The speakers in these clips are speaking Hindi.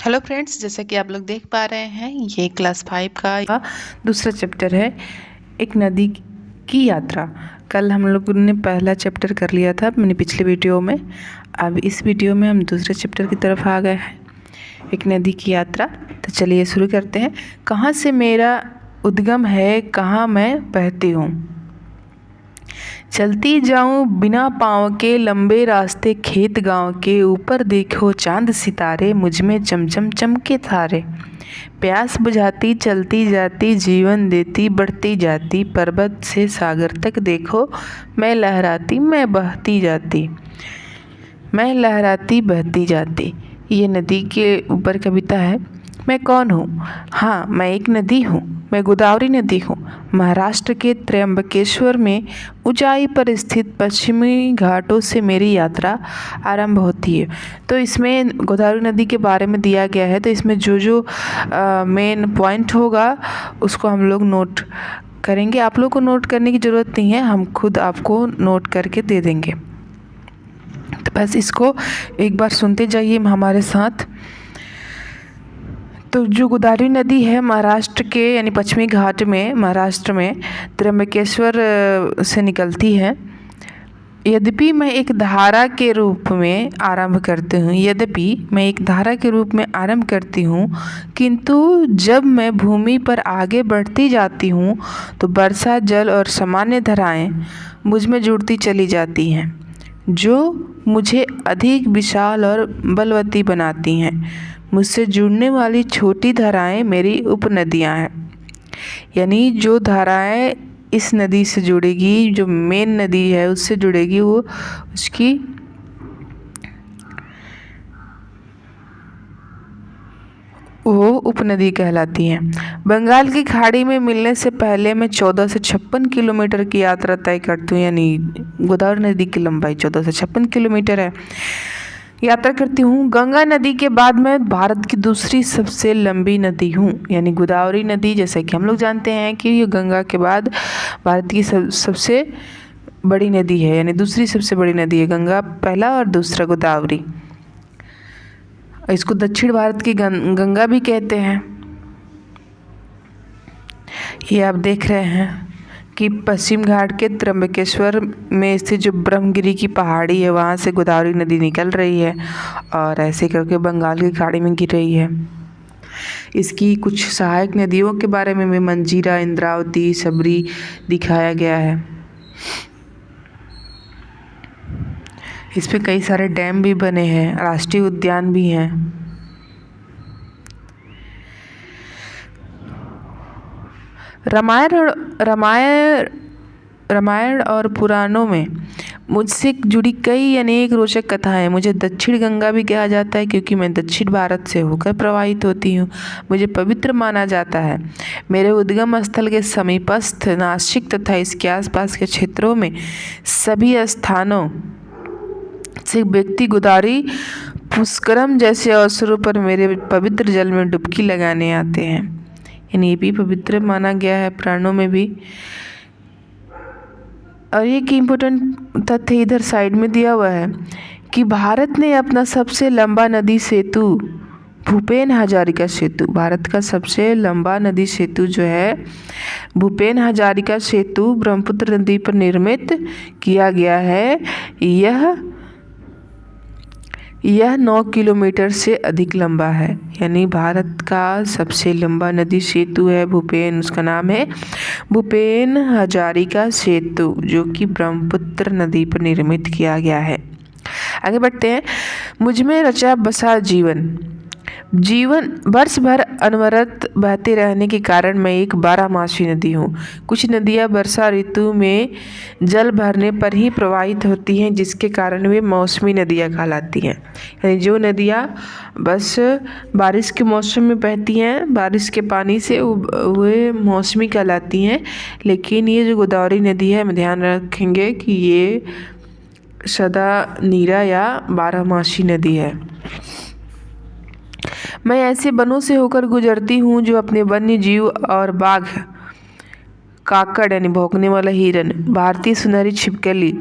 हेलो फ्रेंड्स, जैसा कि आप लोग देख पा रहे हैं, ये क्लास 5 का दूसरा चैप्टर है, एक नदी की यात्रा। कल हम लोगों ने पहला चैप्टर कर लिया था मैंने पिछले वीडियो में। अब इस वीडियो में हम दूसरे चैप्टर की तरफ आ गए हैं, एक नदी की यात्रा। तो चलिए शुरू करते हैं। कहाँ से मेरा उद्गम है, कहाँ मैं बहती हूँ। चलती जाऊं बिना पाँव के लंबे रास्ते खेत गांव के, ऊपर देखो चांद सितारे, मुझ में चमचम चमके तारे। प्यास बुझाती चलती जाती, जीवन देती बढ़ती जाती, पर्वत से सागर तक देखो, मैं लहराती मैं बहती जाती, मैं लहराती बहती जाती। ये नदी के ऊपर कविता है। मैं कौन हूँ? हाँ, मैं एक नदी हूँ। मैं गोदावरी नदी हूँ। महाराष्ट्र के त्र्यंबकेश्वर में ऊंचाई पर स्थित पश्चिमी घाटों से मेरी यात्रा आरंभ होती है। तो इसमें गोदावरी नदी के बारे में दिया गया है। तो इसमें जो जो मेन पॉइंट होगा उसको हम लोग नोट करेंगे। आप लोग को नोट करने की ज़रूरत नहीं है, हम खुद आपको नोट करके दे देंगे। तो बस इसको एक बार सुनते जाइए हमारे साथ। तो जो गोदावरी नदी है महाराष्ट्र के यानी पश्चिमी घाट में, महाराष्ट्र में त्र्यंबकेश्वर से निकलती है। यद्यपि मैं एक धारा के रूप में आरंभ करती हूँ, यद्यपि मैं एक धारा के रूप में आरंभ करती हूँ, किंतु जब मैं भूमि पर आगे बढ़ती जाती हूँ तो वर्षा जल और सामान्य धाराएं मुझ में जुड़ती चली जाती हैं, जो मुझे अधिक विशाल और बलवती बनाती हैं। मुझसे जुड़ने वाली छोटी धाराएं मेरी उपनदियां हैं। यानी जो धाराएं इस नदी से जुड़ेगी, जो मेन नदी है उससे जुड़ेगी, वो उसकी वो उपनदी कहलाती हैं। बंगाल की खाड़ी में मिलने से पहले मैं 14 से 56 किलोमीटर की यात्रा तय करती हूँ। यानी गोदावरी नदी की लंबाई 14 से 56 किलोमीटर है। यात्रा करती हूँ। गंगा नदी के बाद मैं भारत की दूसरी सबसे लंबी नदी हूँ। यानी गोदावरी नदी, जैसे कि हम लोग जानते हैं कि ये गंगा के बाद भारत की सबसे बड़ी नदी है, यानी दूसरी सबसे बड़ी नदी है। गंगा पहला और दूसरा गोदावरी। इसको दक्षिण भारत की गंगा भी कहते हैं। ये आप देख रहे हैं कि पश्चिम घाट के त्र्यंबकेश्वर में स्थित जो ब्रह्मगिरी की पहाड़ी है, वहाँ से गोदावरी नदी निकल रही है और ऐसे करके बंगाल की खाड़ी में गिर रही है। इसकी कुछ सहायक नदियों के बारे में भी मंजीरा, इंद्रावती, सबरी दिखाया गया है। इस पे कई सारे डैम भी बने हैं, राष्ट्रीय उद्यान भी हैं। रामायण और पुराणों में मुझसे जुड़ी कई अनेक रोचक कथाएं। मुझे दक्षिण गंगा भी कहा जाता है क्योंकि मैं दक्षिण भारत से होकर प्रवाहित होती हूँ। मुझे पवित्र माना जाता है। मेरे उद्गम स्थल के समीपस्थ नासिक तथा इसके आसपास के क्षेत्रों में सभी स्थानों से व्यक्ति गोदावरी पुष्करम जैसे अवसरों पर मेरे पवित्र जल में डुबकी लगाने आते हैं। यानी ये भी पवित्र माना गया है पुराणों में भी। और एक इम्पोर्टेंट तथ्य इधर साइड में दिया हुआ है कि भारत ने अपना सबसे लंबा नदी सेतु भूपेन हजारिका सेतु, भारत का सबसे लंबा नदी सेतु जो है भूपेन हजारिका सेतु ब्रह्मपुत्र नदी पर निर्मित किया गया है। यह 9 किलोमीटर से अधिक लंबा है। यानी भारत का सबसे लंबा नदी सेतु है भूपेन, उसका नाम है भूपेन हजारिका सेतु, जो कि ब्रह्मपुत्र नदी पर निर्मित किया गया है। आगे बढ़ते हैं। मुझ में रचा बसा जीवन वर्ष भर अनवरत बहते रहने के कारण मैं एक बारहमासी नदी हूँ। कुछ नदियाँ वर्षा ऋतु में जल भरने पर ही प्रवाहित होती हैं, जिसके कारण वे मौसमी नदियाँ कहलाती हैं। यानी जो नदियाँ बस बारिश के मौसम में बहती हैं, बारिश के पानी से, वे मौसमी कहलाती हैं। लेकिन ये जो गोदावरी नदी है, हम ध्यान रखेंगे कि ये सदा नीरा या बारहमासी नदी है। मैं ऐसे वनों से होकर गुजरती हूँ जो अपने वन्य जीव और बाघ, काकड़ यानी भौंकने वाला हिरन, भारतीय सुनहरी छिपकली,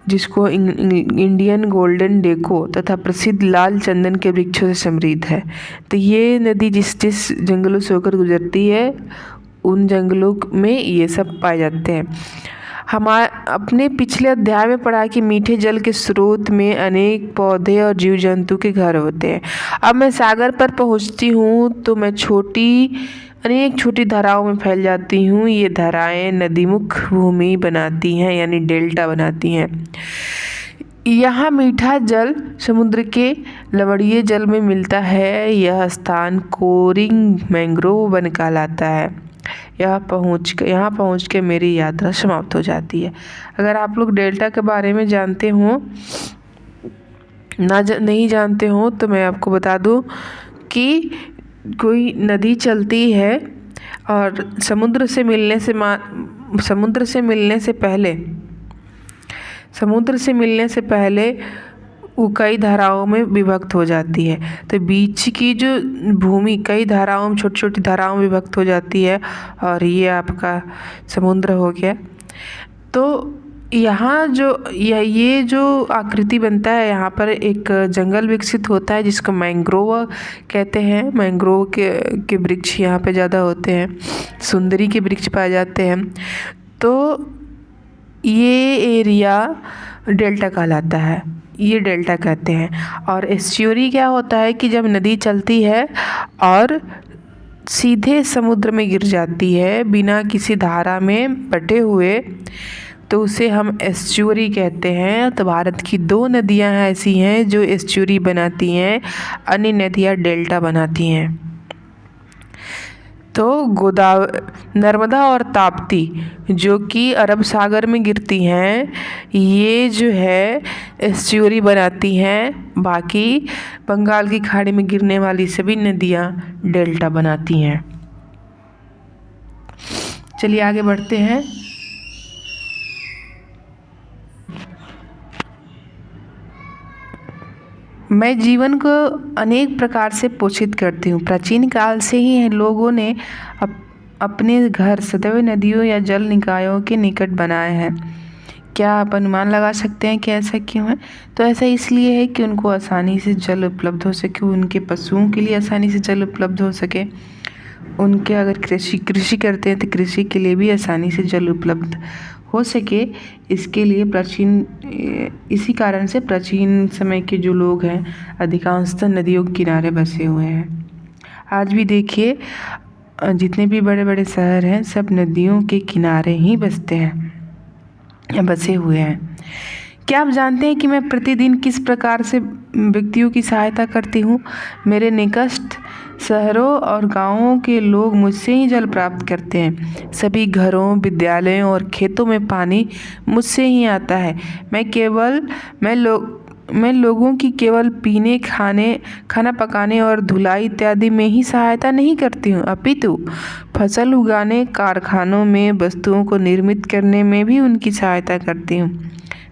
जिसको इंडियन गोल्डन डेको तथा प्रसिद्ध लाल चंदन के वृक्षों से समृद्ध है। तो ये नदी जिस जिस जंगलों से होकर गुजरती है उन जंगलों में ये सब पाए जाते हैं। अपने पिछले अध्याय में पढ़ा कि मीठे जल के स्रोत में अनेक पौधे और जीव जंतु के घर होते हैं। अब मैं सागर पर पहुंचती हूँ तो मैं अनेक छोटी धाराओं में फैल जाती हूँ। ये धाराएं नदीमुख भूमि बनाती हैं, यानी डेल्टा बनाती हैं। यहाँ मीठा जल समुद्र के लवणीय जल में मिलता है। यह स्थान कोरिंग मैंग्रोव वन कहलाता है। यहाँ पहुँच के मेरी यात्रा समाप्त हो जाती है। अगर आप लोग डेल्टा के बारे में जानते हो नहीं जानते हो तो मैं आपको बता दूँ कि कोई नदी चलती है और समुद्र से मिलने से पहले वो कई धाराओं में विभक्त हो जाती है। तो बीच की जो भूमि कई धाराओं में, छोटी छोटी धाराओं में विभक्त हो जाती है और ये आपका समुद्र हो गया। तो यहाँ ये जो आकृति बनता है, यहाँ पर एक जंगल विकसित होता है जिसको मैंग्रोव कहते हैं। मैंग्रोव के वृक्ष यहाँ पे ज़्यादा होते हैं, सुंदरी के वृक्ष पाए जाते हैं। तो ये एरिया डेल्टा कहलाता है, ये डेल्टा कहते हैं। और एस्च्यूरी क्या होता है कि जब नदी चलती है और सीधे समुद्र में गिर जाती है बिना किसी धारा में बटे हुए, तो उसे हम एस्च्यूरी कहते हैं। तो भारत की 2 नदियां ऐसी हैं जो एस्च्यूरी बनाती हैं, अन्य नदियां डेल्टा बनाती हैं। तो नर्मदा और ताप्ती जो कि अरब सागर में गिरती हैं, ये जो है एस्च्यूरी बनाती हैं। बाकी बंगाल की खाड़ी में गिरने वाली सभी नदियां डेल्टा बनाती हैं। चलिए आगे बढ़ते हैं। मैं जीवन को अनेक प्रकार से पोषित करती हूँ। प्राचीन काल से ही लोगों ने अपने घर सदैव नदियों या जल निकायों के निकट बनाए हैं। क्या आप अनुमान लगा सकते हैं कि ऐसा क्यों है? तो ऐसा इसलिए है कि उनको आसानी से जल उपलब्ध हो सके, उनके पशुओं के लिए आसानी से जल उपलब्ध हो सके, उनके अगर कृषि करते हैं तो कृषि के लिए भी आसानी से जल उपलब्ध हो सके। इसके लिए इसी कारण से प्राचीन समय के जो लोग हैं अधिकांशतः नदियों के किनारे बसे हुए हैं। आज भी देखिए जितने भी बड़े बड़े शहर हैं सब नदियों के किनारे ही बसे हुए हैं। क्या आप जानते हैं कि मैं प्रतिदिन किस प्रकार से व्यक्तियों की सहायता करती हूँ? मेरे निकट शहरों और गांवों के लोग मुझसे ही जल प्राप्त करते हैं। सभी घरों, विद्यालयों और खेतों में पानी मुझसे ही आता है। मैं लोगों की केवल पीने, खाना पकाने और धुलाई इत्यादि में ही सहायता नहीं करती हूँ, अपितु फसल उगाने, कारखानों में वस्तुओं को निर्मित करने में भी उनकी सहायता करती हूँ।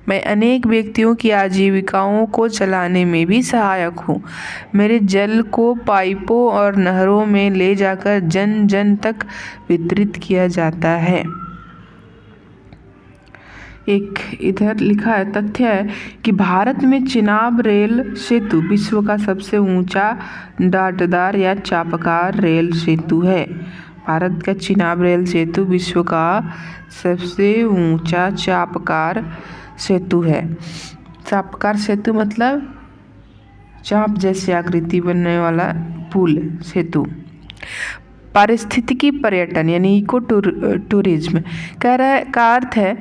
मैं अनेक व्यक्तियों की आजीविकाओं को चलाने में भी सहायक हूँ। मेरे जल को पाइपों और नहरों में ले जाकर जन जन तक वितरित किया जाता है। एक इधर लिखा है, तथ्य है कि भारत में चिनाब रेल सेतु विश्व का सबसे ऊंचा डाटदार या चापकार रेल सेतु है। भारत का चिनाब रेल सेतु विश्व का सबसे ऊंचा चापकार सेतु है। चापकार सेतु मतलब चाप जैसी आकृति बनने वाला पुल सेतु। पारिस्थितिकी पर्यटन यानी इको टूरिज्म का अर्थ है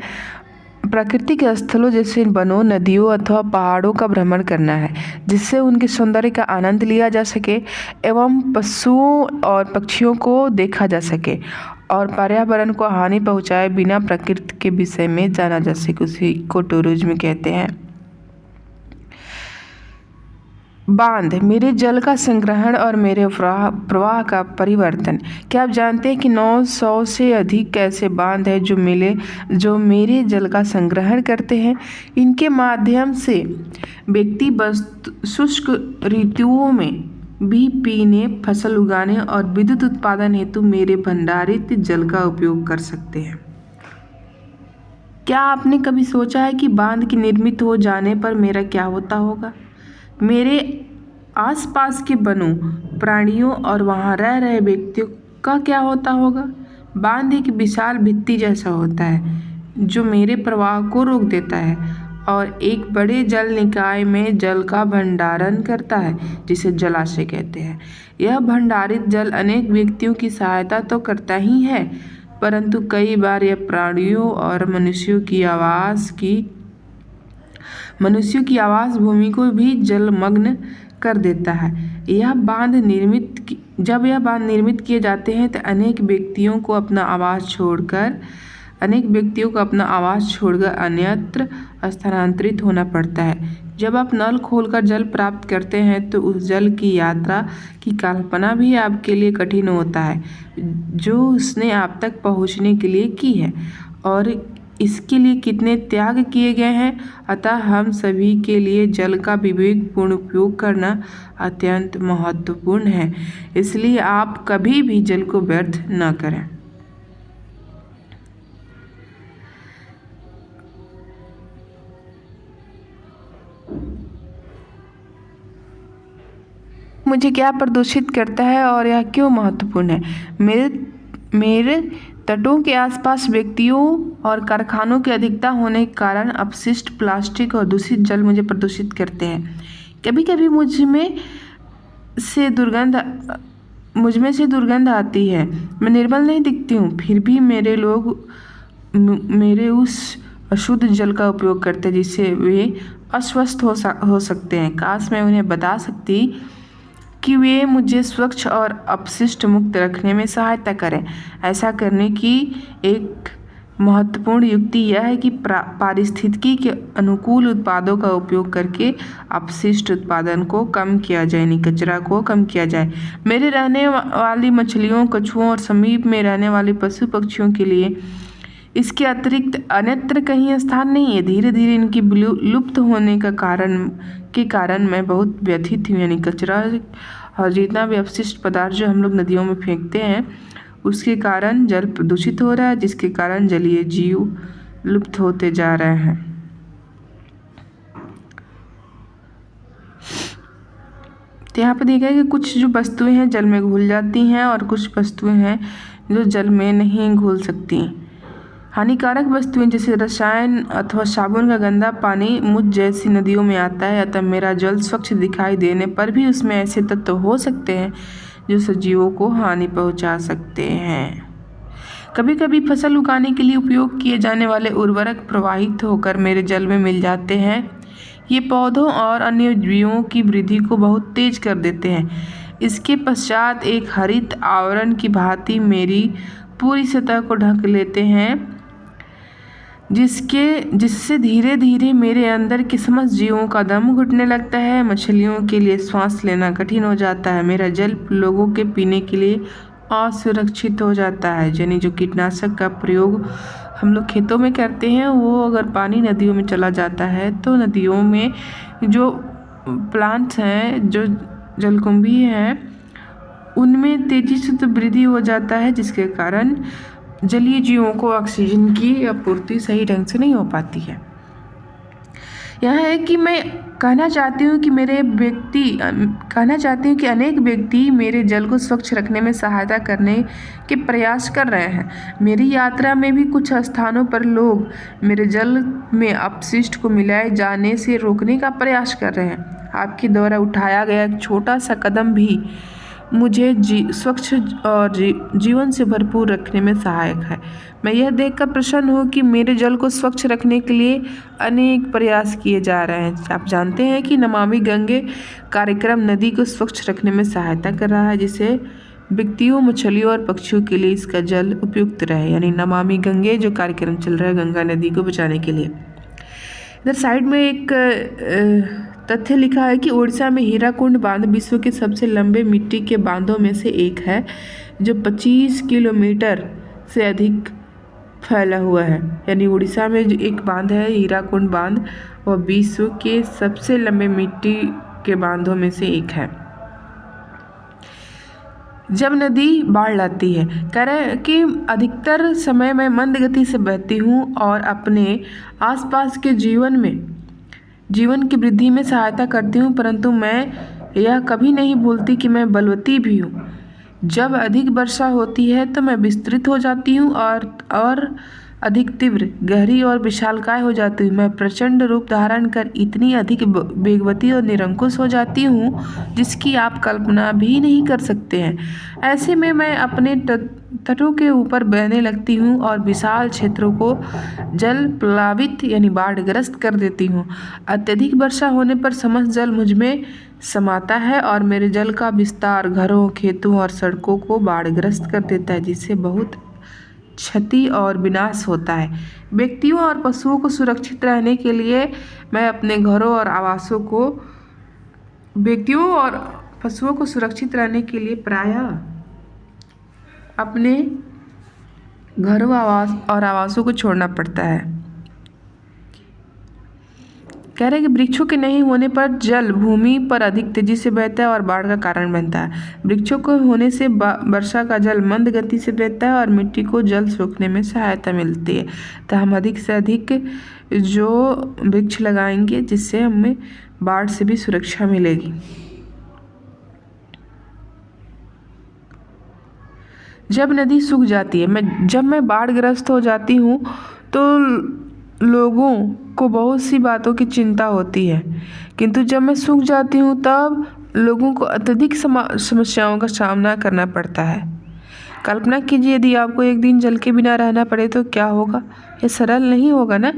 प्राकृतिक स्थलों जैसे वनों, नदियों अथवा पहाड़ों का भ्रमण करना है, जिससे उनके सौंदर्य का आनंद लिया जा सके एवं पशुओं और पक्षियों को देखा जा सके और पर्यावरण को हानि पहुंचाए बिना प्रकृति के विषय में जाना जा सके। उसे इको टूरिज्म कहते हैं। बांध, मेरे जल का संग्रहण और मेरे प्रवाह का परिवर्तन। क्या आप जानते हैं कि 900 से अधिक ऐसे बांध हैं जो मेरे जल का संग्रहण करते हैं। इनके माध्यम से व्यक्ति शुष्क ऋतुओं में भी पीने, फसल उगाने और विद्युत उत्पादन हेतु मेरे भंडारित जल का उपयोग कर सकते हैं। क्या आपने कभी सोचा है कि बांध की निर्मित हो जाने पर मेरा क्या होता होगा? मेरे आसपास के वनों, प्राणियों और वहाँ रह रहे व्यक्तियों का क्या होता होगा? बांध एक विशाल भित्ति जैसा होता है जो मेरे प्रवाह को रोक देता है और एक बड़े जल निकाय में जल का भंडारण करता है, जिसे जलाशय कहते हैं। यह भंडारित जल अनेक व्यक्तियों की सहायता तो करता ही है, परंतु कई बार यह प्राणियों और मनुष्यों की आवास भूमि को भी जलमग्न कर देता है। जब यह बांध निर्मित किए जाते हैं तो अनेक व्यक्तियों को अपना आवास छोड़कर अन्यत्र स्थानांतरित होना पड़ता है। जब आप नल खोलकर जल प्राप्त करते हैं तो उस जल की यात्रा की कल्पना भी आपके लिए कठिन होता है जो उसने आप तक पहुंचने के लिए की है, और इसके लिए कितने त्याग किए गए हैं। अतः हम सभी के लिए जल का विवेकपूर्ण उपयोग करना अत्यंत महत्वपूर्ण है। इसलिए आप कभी भी जल को व्यर्थ न करें। मुझे क्या प्रदूषित करता है और यह क्यों महत्वपूर्ण है? मेरे तटों के आसपास व्यक्तियों और कारखानों की अधिकता होने के कारण अपशिष्ट प्लास्टिक और दूषित जल मुझे प्रदूषित करते हैं। कभी कभी मुझ में से दुर्गंध आती है। मैं निर्मल नहीं दिखती हूँ, फिर भी मेरे लोग मेरे उस अशुद्ध जल का उपयोग करते हैं जिससे वे अस्वस्थ हो सकते हैं। काश मैं उन्हें बता सकती कि वे मुझे स्वच्छ और अपशिष्ट मुक्त रखने में सहायता करें। ऐसा करने की एक महत्वपूर्ण युक्ति यह है कि पारिस्थितिकी के अनुकूल उत्पादों का उपयोग करके अपशिष्ट उत्पादन को कम किया जाए, यानी कचरा को कम किया जाए। मेरे रहने वाली मछलियों, कछुओं और समीप में रहने वाले पशु पक्षियों के लिए इसके अतिरिक्त अन्यत्र कहीं स्थान नहीं है। धीरे धीरे इनकी लुप्त होने के कारण मैं बहुत व्यथित हूँ। यानी कचरा और जितना भी अपशिष्ट पदार्थ जो हम लोग नदियों में फेंकते हैं उसके कारण जल प्रदूषित हो रहा है, जिसके कारण जलीय जीव लुप्त होते जा रहे हैं। तो यहाँ पे देखा है कि कुछ जो वस्तुएं हैं जल में घुल जाती हैं और कुछ वस्तुएं हैं जो जल में नहीं घुल सकती। हानिकारक वस्तुएं जैसे रसायन अथवा साबुन का गंदा पानी मुझ जैसी नदियों में आता है, अतः मेरा जल स्वच्छ दिखाई देने पर भी उसमें ऐसे तत्व हो सकते हैं जो सजीवों को हानि पहुंचा सकते हैं। कभी कभी फसल उगाने के लिए उपयोग किए जाने वाले उर्वरक प्रवाहित होकर मेरे जल में मिल जाते हैं। ये पौधों और अन्य जीवों की वृद्धि को बहुत तेज कर देते हैं। इसके पश्चात एक हरित आवरण की भांति मेरी पूरी सतह को ढक लेते हैं, जिससे धीरे धीरे मेरे अंदर के समस्त जीवों का दम घुटने लगता है। मछलियों के लिए सांस लेना कठिन हो जाता है। मेरा जल लोगों के पीने के लिए असुरक्षित हो जाता है। यानी जो कीटनाशक का प्रयोग हम लोग खेतों में करते हैं वो अगर पानी नदियों में चला जाता है तो नदियों में जो प्लांट्स हैं, जो जलकुंभी हैं, उनमें तेजी से तो वृद्धि हो जाता है, जिसके कारण जलीय जीवों को ऑक्सीजन की आपूर्ति सही ढंग से नहीं हो पाती है। यह है कि मैं कहना चाहती हूँ कि अनेक व्यक्ति मेरे जल को स्वच्छ रखने में सहायता करने के प्रयास कर रहे हैं। मेरी यात्रा में भी कुछ स्थानों पर लोग मेरे जल में अपशिष्ट को मिलाए जाने से रोकने का प्रयास कर रहे हैं। आपके द्वारा उठाया गया एक छोटा सा कदम भी मुझे स्वच्छ और जीवन से भरपूर रखने में सहायक है। मैं यह देखकर प्रसन्न हूँ कि मेरे जल को स्वच्छ रखने के लिए अनेक प्रयास किए जा रहे हैं। आप जानते हैं कि नमामि गंगे कार्यक्रम नदी को स्वच्छ रखने में सहायता कर रहा है, जिससे व्यक्तियों, मछलियों और पक्षियों के लिए इसका जल उपयुक्त रहे। यानी नमामि गंगे जो कार्यक्रम चल रहा है गंगा नदी को बचाने के लिए। इधर साइड में एक तथ्य लिखा है कि उड़ीसा में हीराकुंड बांध विश्व के सबसे लंबे मिट्टी के बांधों में से एक है, जो 25 किलोमीटर से अधिक फैला हुआ है। यानी उड़ीसा में जो एक बांध है हीराकुंड बांध, वह विश्व के सबसे लंबे मिट्टी के बांधों में से एक है। जब नदी बाढ़ लाती है। कह रहे हैं कि अधिकतर समय मैं मंद गति से बहती हूँ और अपने आसपास के जीवन की वृद्धि में सहायता करती हूँ, परंतु मैं यह कभी नहीं भूलती कि मैं बलवती भी हूँ। जब अधिक वर्षा होती है तो मैं विस्तृत हो जाती हूँ और अधिक तीव्र, गहरी और विशालकाय हो जाती हूँ। मैं प्रचंड रूप धारण कर इतनी अधिक वेगवती और निरंकुश हो जाती हूँ जिसकी आप कल्पना भी नहीं कर सकते हैं। ऐसे में मैं अपने तटों के ऊपर बहने लगती हूँ और विशाल क्षेत्रों को जल प्लावित यानी बाढ़ग्रस्त कर देती हूँ। अत्यधिक वर्षा होने पर समस्त जल मुझ में समाता है और मेरे जल का विस्तार घरों, खेतों और सड़कों को बाढ़ग्रस्त कर देता है, जिससे बहुत क्षति और विनाश होता है। व्यक्तियों और पशुओं को सुरक्षित रहने के लिए मैं अपने घरों और आवासों को प्रायः अपने घरों और आवासों को छोड़ना पड़ता है। कह रहे हैं कि वृक्षों के नहीं होने पर जल भूमि पर अधिक तेजी से बहता है और बाढ़ का कारण बनता है। वृक्षों के होने से वर्षा का जल मंद गति से बहता है और मिट्टी को जल सोखने में सहायता मिलती है। तो हम अधिक से अधिक जो वृक्ष लगाएंगे जिससे हमें बाढ़ से भी सुरक्षा मिलेगी। जब नदी सूख जाती है, जब मैं बाढ़ग्रस्त हो जाती हूँ तो लोगों को बहुत सी बातों की चिंता होती है, किंतु जब मैं सूख जाती हूँ तब लोगों को अत्यधिक समस्याओं का सामना करना पड़ता है। कल्पना कीजिए यदि आपको एक दिन जल के बिना रहना पड़े तो क्या होगा। यह सरल नहीं होगा ना।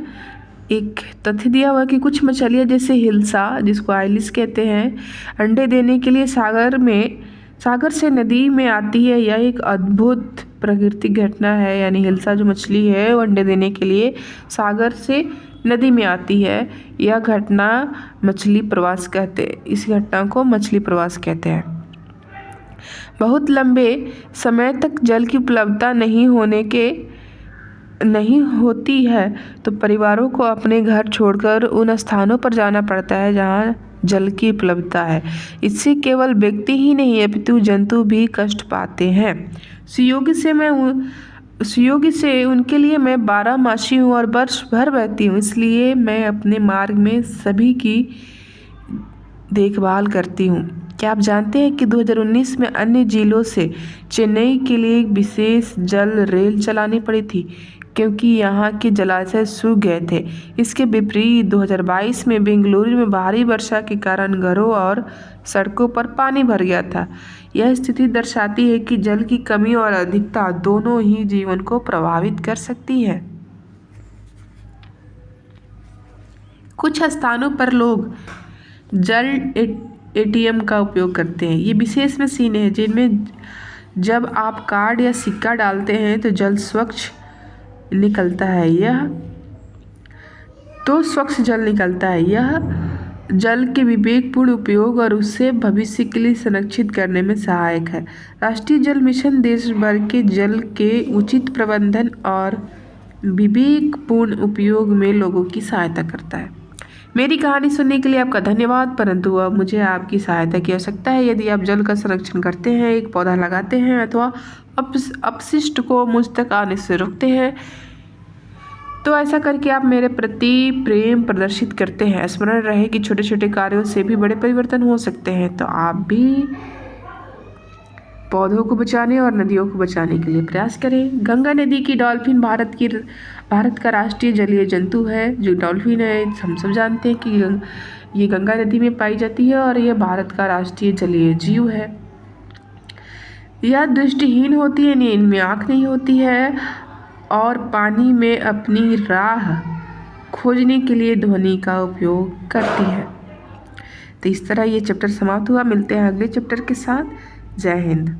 एक तथ्य दिया हुआ कि कुछ मछलियाँ जैसे हिल्सा, जिसको आइलिस कहते हैं, अंडे देने के लिए सागर से नदी में आती है। यह एक अद्भुत प्राकृतिक घटना है। यानी हिल्सा जो मछली है वो अंडे देने के लिए सागर से नदी में आती है। यह घटना मछली प्रवास कहते हैं। इस घटना को मछली प्रवास कहते हैं। बहुत लंबे समय तक जल की उपलब्धता नहीं होती है तो परिवारों को अपने घर छोड़कर उन स्थानों पर जाना पड़ता है जहाँ जल की उपलब्धता है। इससे केवल व्यक्ति ही नहीं अपितु जंतु भी कष्ट पाते हैं। सुयोग्य से उनके लिए मैं 12मासी हूँ और वर्ष भर बहती हूँ, इसलिए मैं अपने मार्ग में सभी की देखभाल करती हूँ। क्या आप जानते हैं कि 2019 में अन्य जिलों से चेन्नई के लिए एक विशेष जल रेल चलानी पड़ी थी क्योंकि यहाँ के जलाशय सूख गए थे। इसके विपरीत 2022 में बेंगलुरु में भारी वर्षा के कारण घरों और सड़कों पर पानी भर गया था। यह स्थिति दर्शाती है कि जल की कमी और अधिकता दोनों ही जीवन को प्रभावित कर सकती है। कुछ स्थानों पर लोग जल एटीएम का उपयोग करते हैं। ये विशेष मशीनें हैं जिनमें जब आप कार्ड या सिक्का डालते हैं तो जल स्वच्छ निकलता है। यह जल के विवेकपूर्ण उपयोग और उससे भविष्य के लिए संरक्षित करने में सहायक है। राष्ट्रीय जल मिशन देश भर के जल के उचित प्रबंधन और विवेकपूर्ण उपयोग में लोगों की सहायता करता है। मेरी कहानी सुनने के लिए आपका धन्यवाद, परंतु अब मुझे आपकी सहायता की आवश्यकता है। यदि आप जल का संरक्षण करते हैं, एक पौधा लगाते हैं अथवा अपशिष्ट को मुझ तक आने से रोकते हैं तो ऐसा करके आप मेरे प्रति प्रेम प्रदर्शित करते हैं। स्मरण रहे कि छोटे छोटे कार्यों से भी बड़े परिवर्तन हो सकते हैं। तो आप भी पौधों को बचाने और नदियों को बचाने के लिए प्रयास करें। गंगा नदी की डॉल्फिन भारत का राष्ट्रीय जलीय जंतु है। जो डॉल्फिन है हम सब जानते हैं कि ये गंगा नदी में पाई जाती है और यह भारत का राष्ट्रीय जलीय जीव है। यह दृष्टिहीन होती है, इनमें आँख नहीं होती है और पानी में अपनी राह खोजने के लिए ध्वनि का उपयोग करती है। तो इस तरह ये चैप्टर समाप्त हुआ। मिलते हैं अगले चैप्टर के साथ। जय हिंद।